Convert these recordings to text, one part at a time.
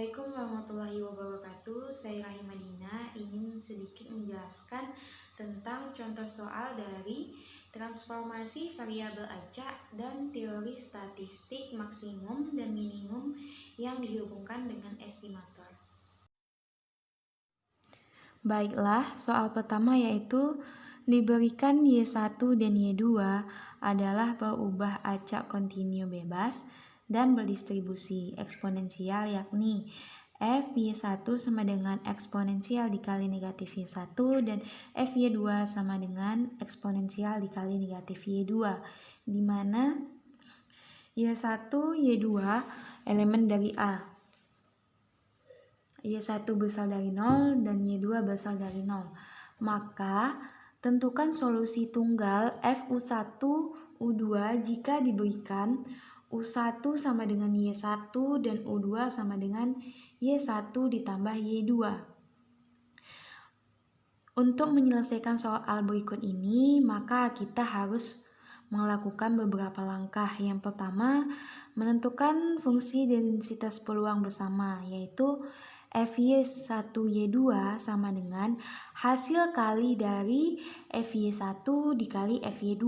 Assalamualaikum warahmatullahi wabarakatuh. Saya Rahimadina ingin sedikit menjelaskan tentang contoh soal dari transformasi variabel acak dan teori statistik maksimum dan minimum yang dihubungkan dengan estimator. Baiklah, soal pertama yaitu diberikan Y1 dan Y2 adalah berubah acak kontinu bebas dan berdistribusi eksponensial, yakni Fy1 sama dengan eksponensial dikali negatif Y1 dan Fy2 sama dengan eksponensial dikali negatif Y2, di mana Y1, Y2 elemen dari A. Y1 besar dari 0 dan Y2 besar dari 0. Maka tentukan solusi tunggal Fu1 U2 jika diberikan U1 sama dengan Y1 dan U2 sama dengan Y1 ditambah Y2. Untuk menyelesaikan soal berikut ini, maka kita harus melakukan beberapa langkah. Yang pertama, menentukan fungsi densitas peluang bersama, yaitu Fy1Y2 sama dengan hasil kali dari Fy1 dikali Fy2,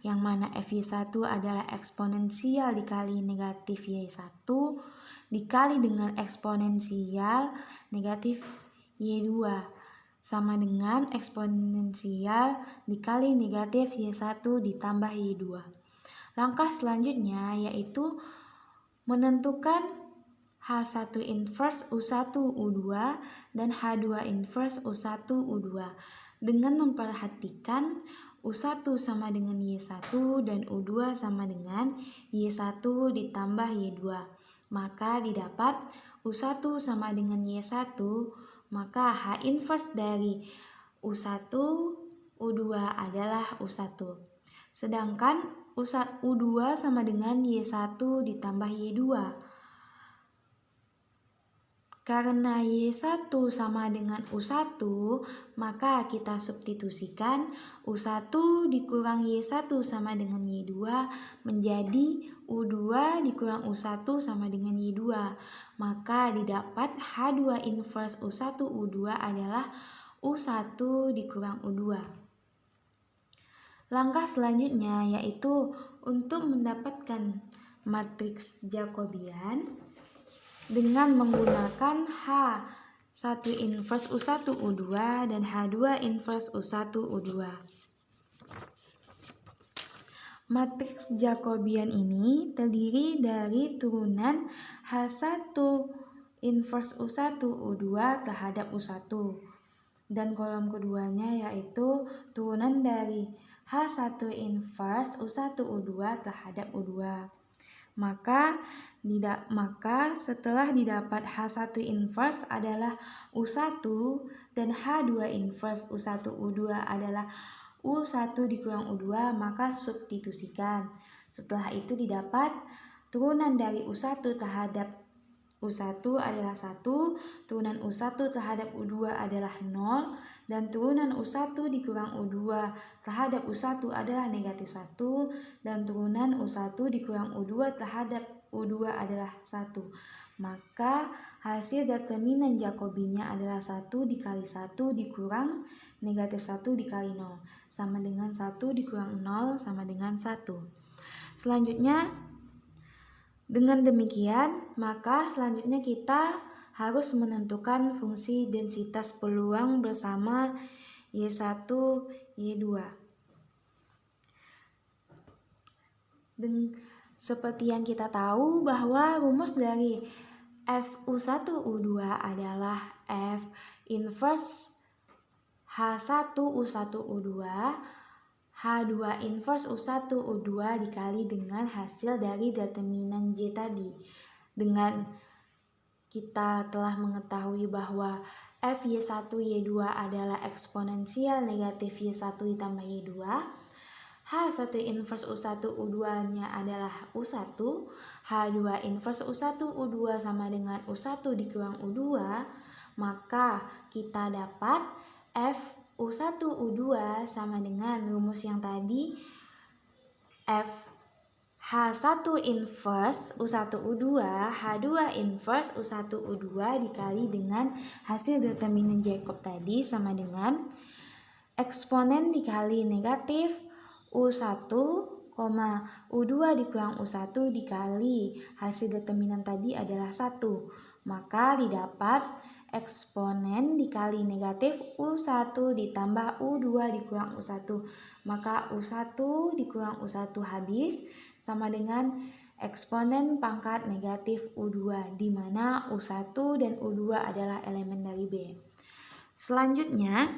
yang mana Fy1 adalah eksponensial dikali negatif Y1 dikali dengan eksponensial negatif Y2 sama dengan eksponensial dikali negatif Y1 ditambah Y2. Langkah selanjutnya yaitu menentukan H1 inverse U1 U2 dan H2 inverse U1 U2 dengan memperhatikan U1 sama dengan Y1 dan U2 sama dengan Y1 ditambah Y2. Maka didapat U1 sama dengan Y1, maka H inverse dari U1 U2 adalah U1. Sedangkan U2 sama dengan Y1 ditambah Y2. Karena Y1 sama dengan U1, maka kita substitusikan U1 dikurang Y1 sama dengan Y2 menjadi U2 dikurang U1 sama dengan Y2. Maka didapat H2 inverse U1 U2 adalah U1 dikurang U2. Langkah selanjutnya yaitu untuk mendapatkan matriks Jacobian dengan menggunakan H1 inverse U1 U2 dan H2 inverse U1 U2. Matriks Jacobian ini terdiri dari turunan H1 inverse U1 U2 terhadap U1 dan kolom keduanya yaitu turunan dari H1 inverse U1 U2 terhadap U2. Maka setelah didapat H1 inverse adalah U1 dan H2 inverse U1 U2 adalah U1 dikurang U2, maka substitusikan. Setelah itu didapat turunan dari U1 terhadap U1 adalah 1, turunan U1 terhadap U2 adalah 0, dan turunan U1 dikurang U2 terhadap U1 adalah negatif 1, dan turunan U1 dikurang U2 terhadap U2 adalah 1. Maka hasil determinan Jacobinya adalah 1 dikali 1 dikurang negatif 1 dikali 0, sama dengan 1 dikurang 0 sama dengan 1. Selanjutnya, dengan demikian, maka selanjutnya kita harus menentukan fungsi densitas peluang bersama Y1, Y2. Seperti yang kita tahu bahwa rumus dari Fu1 U2 adalah F inverse H1 U1 U2 H2 inverse U1 U2 dikali dengan hasil dari determinan J tadi. Dengan kita telah mengetahui bahwa Fy1 Y2 adalah eksponensial negatif Y1 ditambah Y2, H1 inverse U1 U2 nya adalah U1, H2 inverse U1 U2 sama dengan U1 dikurang U2, maka kita dapat F U1 U2 sama dengan rumus yang tadi, F H1 inverse U1 U2 H2 inverse U1 U2 dikali dengan hasil determinan Jacob tadi sama dengan eksponen dikali negatif U1, U2 dikurang U1 dikali hasil determinan tadi adalah 1. Maka didapat eksponen dikali negatif U1 ditambah U2 dikurang U1. Maka U1 dikurang U1 habis sama dengan eksponen pangkat negatif U2, di mana U1 dan U2 adalah elemen dari B. Selanjutnya,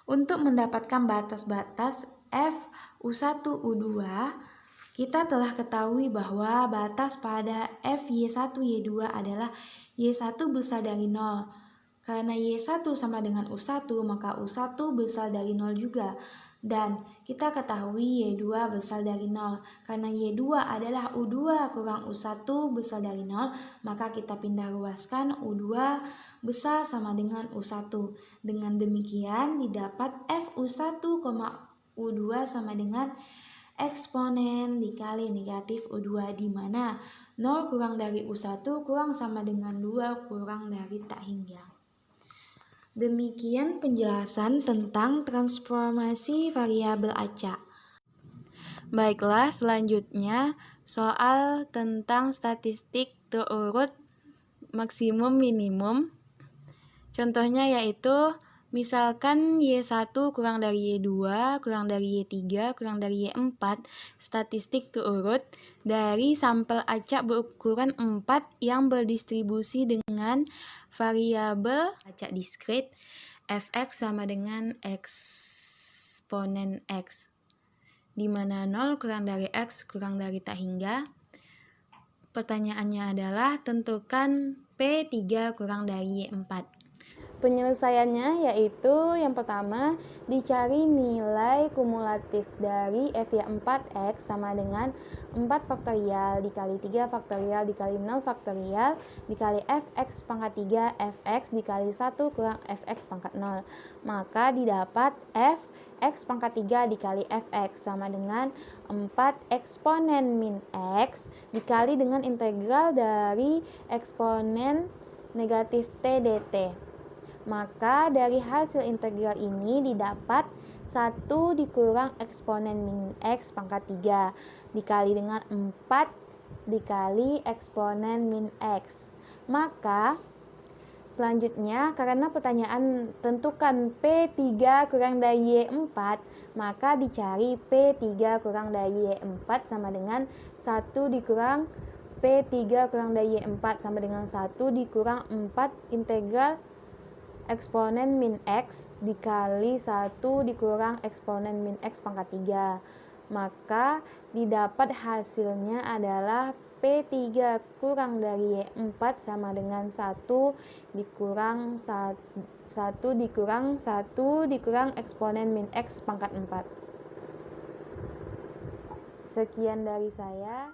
untuk mendapatkan batas-batas F U1 U2, kita telah ketahui bahwa batas pada Fy1 Y2 adalah Y1 besar dari 0. Karena Y1 sama dengan U1, maka U1 besar dari 0 juga. Dan kita ketahui Y2 besar dari 0. Karena Y2 adalah U2 kurang U1 besar dari 0, maka kita pindah ruaskan U2 besar sama dengan U1. Dengan demikian didapat Fu1, U2 sama dengan eksponen dikali negatif U2, di mana 0 kurang dari U1 kurang sama dengan 2 kurang dari tak hingga. Demikian penjelasan tentang transformasi variabel acak. Baiklah, selanjutnya soal tentang statistik terurut maksimum minimum. Contohnya yaitu misalkan Y1 kurang dari Y2, kurang dari Y3, kurang dari Y4, statistik terurut dari sampel acak berukuran 4 yang berdistribusi dengan variabel acak diskrit fx sama dengan eksponen x, di mana 0 kurang dari x kurang dari tak hingga. Pertanyaannya adalah tentukan P3 kurang dari Y4. Penyelesaiannya yaitu yang pertama, dicari nilai kumulatif dari Fy4x sama dengan 4 faktorial dikali 3 faktorial dikali 0 faktorial dikali Fx pangkat 3 Fx dikali 1 kurang Fx pangkat 0. Maka didapat Fx pangkat 3 dikali Fx sama dengan 4 eksponen min x dikali dengan integral dari eksponen negatif t dt. Maka dari hasil integral ini didapat 1 dikurang eksponen min x pangkat 3 dikali dengan 4 dikali eksponen min x. Maka selanjutnya, karena pertanyaan tentukan P3 kurang dari Y4, maka dicari P3 kurang dari Y4 sama dengan 1 dikurang P3 kurang dari Y4 sama dengan 1 dikurang 4 integral eksponen min x dikali 1 dikurang eksponen min x pangkat 3. Maka didapat hasilnya adalah P3 kurang dari Y4 sama dengan 1 dikurang 1 dikurang 1 dikurang eksponen min x pangkat 4. Sekian dari saya.